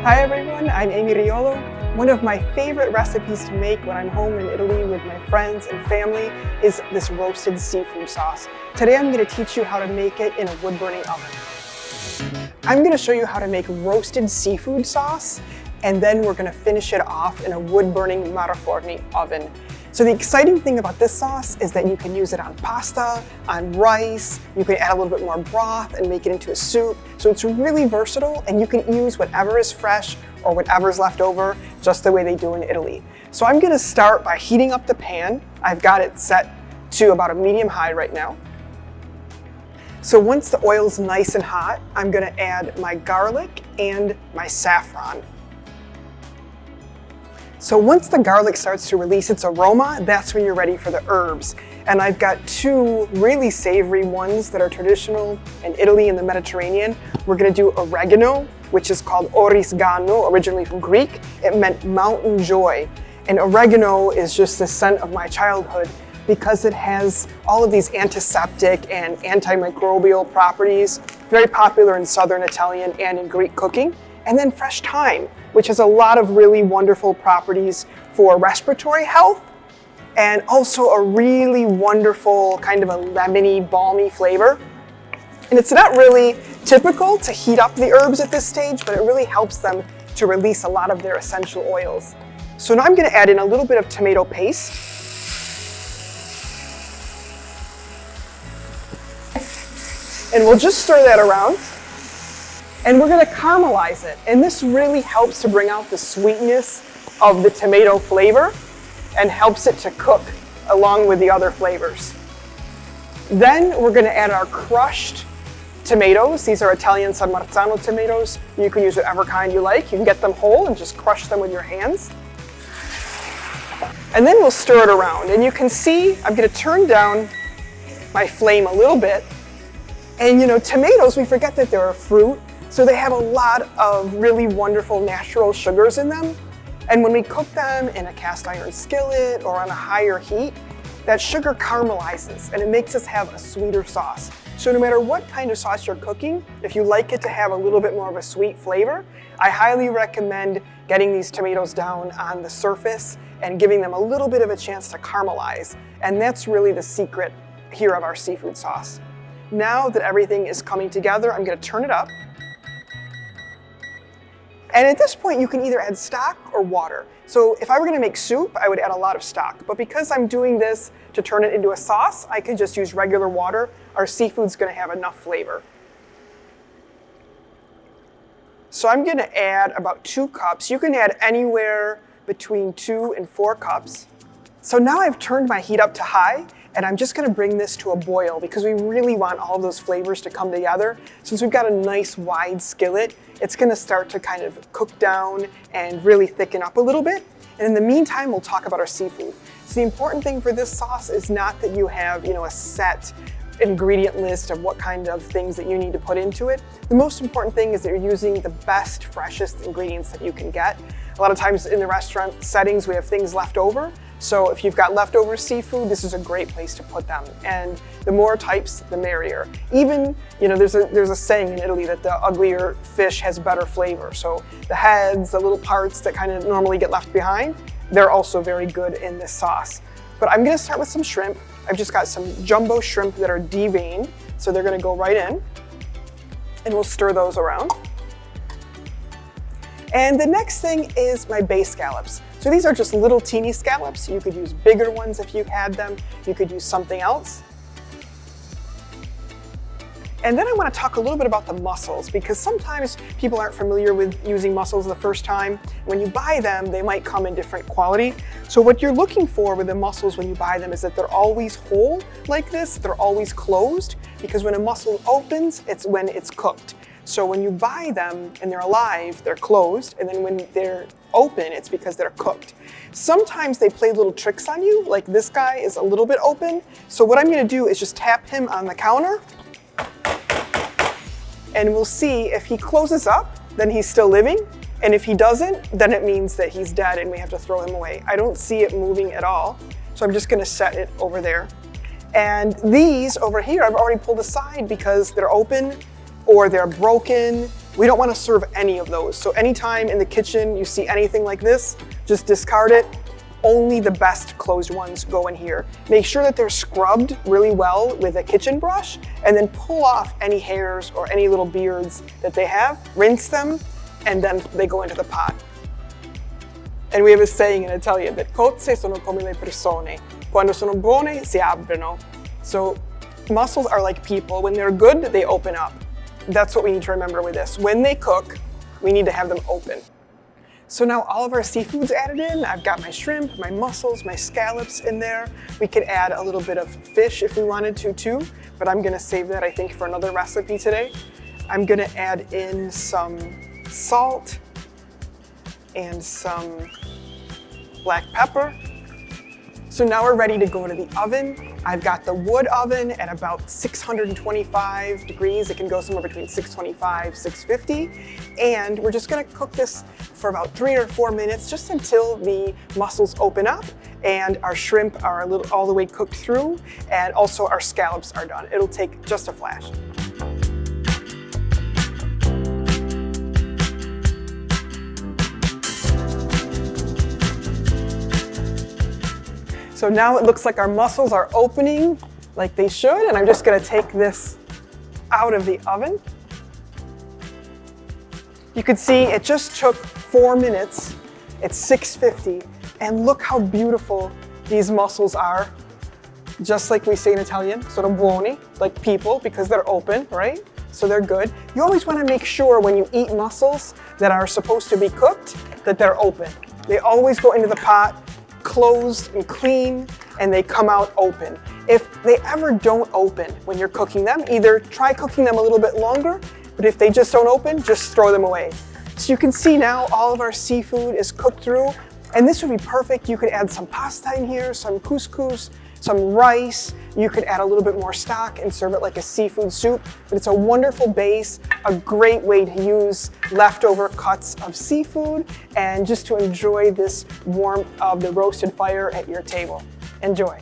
Hi everyone, I'm Amy Riolo. One of my favorite recipes to make when I'm home in Italy with my friends and family is this roasted seafood sauce. Today I'm going to teach you how to make it in a wood-burning oven. I'm going to show you how to make roasted seafood sauce, and then we're going to finish it off in a wood-burning maraforni oven. So the exciting thing about this sauce is that you can use it on pasta, on rice, you can add a little bit more broth and make it into a soup. So it's really versatile, and you can use whatever is fresh or whatever's left over, just the way they do in Italy. So I'm gonna start by heating up the pan. I've got it set to about a medium high right now. So once the oil's nice and hot, I'm gonna add my garlic and my saffron. So once the garlic starts to release its aroma, that's when you're ready for the herbs. And I've got two really savory ones that are traditional in Italy and the Mediterranean. We're gonna do oregano, which is called orisgano, originally from Greek. It meant mountain joy. And oregano is just the scent of my childhood because it has all of these antiseptic and antimicrobial properties, very popular in Southern Italian and in Greek cooking. And then fresh thyme, which has a lot of really wonderful properties for respiratory health, and also a really wonderful kind of a lemony, balmy flavor. And it's not really typical to heat up the herbs at this stage, but it really helps them to release a lot of their essential oils. So now I'm gonna add in a little bit of tomato paste. And we'll just stir that around. And we're gonna caramelize it. And this really helps to bring out the sweetness of the tomato flavor and helps it to cook along with the other flavors. Then we're gonna add our crushed tomatoes. These are Italian San Marzano tomatoes. You can use whatever kind you like. You can get them whole and just crush them with your hands. And then we'll stir it around. And you can see I'm gonna turn down my flame a little bit. And you know, tomatoes, we forget that they're a fruit. So they have a lot of really wonderful natural sugars in them. And when we cook them in a cast iron skillet or on a higher heat, that sugar caramelizes and it makes us have a sweeter sauce. So no matter what kind of sauce you're cooking, if you like it to have a little bit more of a sweet flavor, I highly recommend getting these tomatoes down on the surface and giving them a little bit of a chance to caramelize. And that's really the secret here of our seafood sauce. Now that everything is coming together, I'm gonna turn it up. And at this point, you can either add stock or water. So if I were gonna make soup, I would add a lot of stock. But because I'm doing this to turn it into a sauce, I could just use regular water. Our seafood's gonna have enough flavor. So I'm gonna add about 2 cups. You can add anywhere between 2 and 4 cups. So now I've turned my heat up to high, and I'm just gonna bring this to a boil because we really want all of those flavors to come together. Since we've got a nice wide skillet, it's gonna start to kind of cook down and really thicken up a little bit. And in the meantime, we'll talk about our seafood. So the important thing for this sauce is not that you have, a set ingredient list of what kind of things that you need to put into it. The most important thing is that you're using the best, freshest ingredients that you can get. A lot of times in the restaurant settings, we have things left over. So if you've got leftover seafood, this is a great place to put them. And the more types, the merrier. Even, there's a saying in Italy that the uglier fish has better flavor. So the heads, the little parts that kind of normally get left behind, they're also very good in this sauce. But I'm gonna start with some shrimp. I've just got some jumbo shrimp that are deveined. So they're gonna go right in. And we'll stir those around. And the next thing is my bay scallops. So these are just little teeny scallops. You could use bigger ones if you had them. You could use something else. And then I want to talk a little bit about the mussels because sometimes people aren't familiar with using mussels the first time. When you buy them, they might come in different quality. So what you're looking for with the mussels when you buy them is that they're always whole like this. They're always closed because when a mussel opens, it's when it's cooked. So when you buy them and they're alive, they're closed, and then when they're open, it's because they're cooked. Sometimes they play little tricks on you, like this guy is a little bit open. So what I'm gonna do is just tap him on the counter, and we'll see if he closes up, then he's still living, and if he doesn't, then it means that he's dead and we have to throw him away. I don't see it moving at all, so I'm just gonna set it over there. And these over here, I've already pulled aside because they're open, or they're broken, We don't want to serve any of those. So anytime in the kitchen you see anything like this, just discard it. Only the best closed ones go in here. Make sure that they're scrubbed really well with a kitchen brush, and then pull off any hairs or any little beards that they have, rinse them, and then they go into the pot. And we have a saying in Italian that cozze sono come le persone. Quando sono buone si aprono. So mussels are like people. When they're good, they open up. That's what we need to remember with this. When they cook, we need to have them open. So now all of our seafood's added in. I've got my shrimp, my mussels, my scallops in there. We could add a little bit of fish if we wanted to too, but I'm gonna save that, I think, for another recipe today. I'm gonna add in some salt and some black pepper. So now we're ready to go to the oven. I've got the wood oven at about 625 degrees. It can go somewhere between 625, 650. And we're just gonna cook this for about 3 or 4 minutes, just until the mussels open up and our shrimp are all the way cooked through, and also our scallops are done. It'll take just a flash. So now it looks like our mussels are opening like they should, and I'm just gonna take this out of the oven. You can see it just took 4 minutes. It's 650, and look how beautiful these mussels are. Just like we say in Italian, sono buoni, like people, because they're open, right? So they're good. You always wanna make sure when you eat mussels that are supposed to be cooked, that they're open. They always go into the pot closed and clean, and they come out open. If they ever don't open when you're cooking them, either try cooking them a little bit longer, but if they just don't open, just throw them away. So you can see now all of our seafood is cooked through, and this would be perfect. You could add some pasta in here, some couscous, some rice. You could add a little bit more stock and serve it like a seafood soup, but it's a wonderful base, a great way to use leftover cuts of seafood and just to enjoy this warmth of the roasted fire at your table. Enjoy.